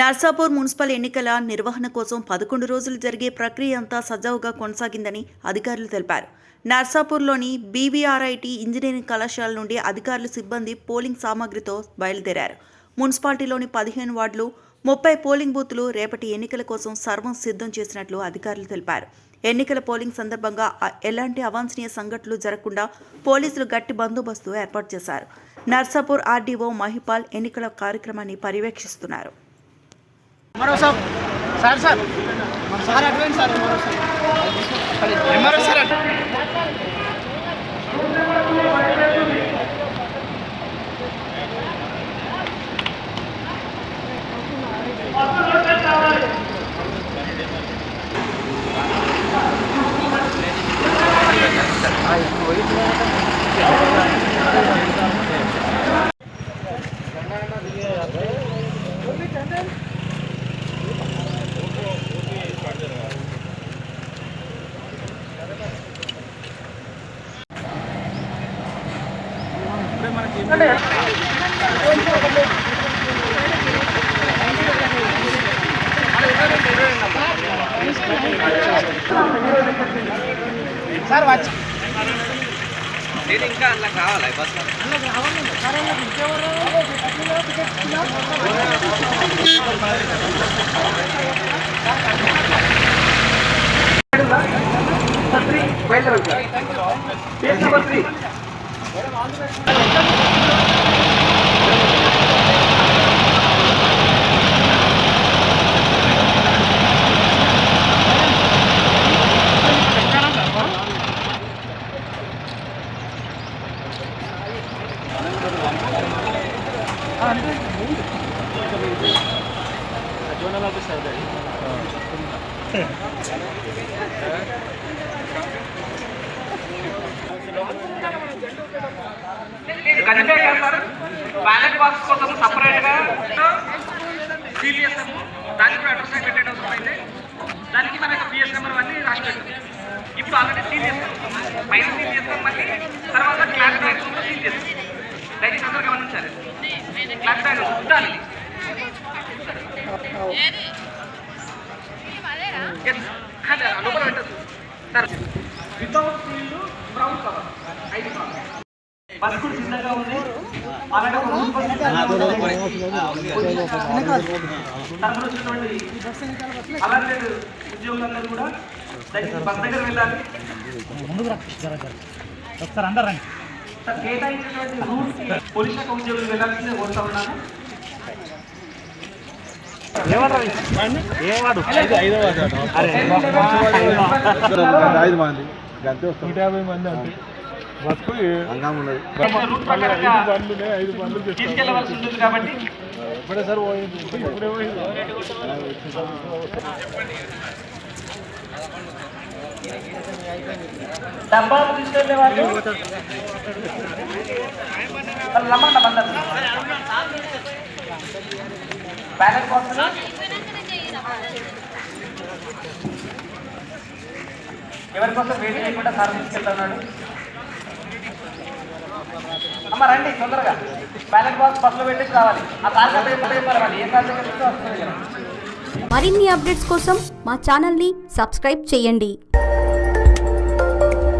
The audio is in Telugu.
నర్సాపూర్ మున్సిపల్ ఎన్నికల నిర్వహణ కోసం 11 రోజులు జరిగే ప్రక్రియ అంతా సజావుగా కొనసాగిందని అధికారులు తెలిపారు. నర్సాపూర్లోని బీవీఆర్ఐటీ ఇంజనీరింగ్ కళాశాల నుండి అధికారులు సిబ్బంది పోలింగ్ సామాగ్రితో బయలుదేరారు. మున్సిపాలిటీలోని 15 వార్డులు 30 పోలింగ్ బూత్లు రేపటి ఎన్నికల కోసం సర్వం సిద్ధం చేసినట్లు అధికారులు తెలిపారు. ఎన్నికల పోలింగ్ సందర్భంగా ఎలాంటి అవాంఛనీయ సంఘటనలు జరగకుండా పోలీసులు గట్టి బందోబస్తు ఏర్పాటు చేశారు. నర్సాపూర్ ఆర్డీఓ మహిపాల్ ఎన్నికల కార్యక్రమాన్ని పర్యవేక్షిస్తున్నారు. సార్ వచ్చి నేను ఇంకా అలా కావాలి బస్ జోనల్ ఆఫీస్ అవుతుంది. బ్యాలెట్ బాక్స్ కోసం సపరేట్గా సీల్ చేస్తాము. దానికి కూడా అడ్రస్ పెట్టేట అవసరం అయితే దానికి మనకి బిఎస్ఎంఆర్ అన్నీ రాసి పెట్టాం. ఇప్పుడు ఆల్రెడీ సీల్ చేస్తాం, పైన సీల్ చేస్తాం, మళ్ళీ తర్వాత క్లాస్ బ్యాగ్స్ కూడా సీల్ చేస్తాం. దయచేసి అందరూ గమనించాలి, క్లాస్ బ్యాగ్ ఉండాలి. లోపల పెట్టదు sir. Without seal brown cover 5 cover బస్సులు చిన్నగా ఉంది. అలాగే అలాగే ఉద్యోగులందరూ కూడా బస్ దగ్గర వెళ్ళాలి. ఒకసారి అందరు రండి సార్. కేటాయించినటువంటి రూట్ పోలీస్ శాఖ ఉద్యోగులు వెళ్ళాల్సిందే కోరుతా ఉన్నాను. తీసుకెళ్ళవలసి ఉంటుంది కాబట్టి డబ్బాలు తీసుకెళ్ళే వాళ్ళు రమ్మన్న బందరు బ్యాలెట్ బాక్స్ ఎవరి కోసం వెయిట్ చేయకుండా సార్ తీసుకెళ్తున్నాడు. అమ్మ రండి తొందరగా, బ్యాలెట్ బాక్స్ బస్సులో పెట్టేసి రావాలి. ఆ తాజా పేపర్ ఏ తాజా వస్తుంది. మరిన్ని అప్డేట్స్ కోసం మా ఛానల్ని సబ్స్క్రైబ్ చేయండి.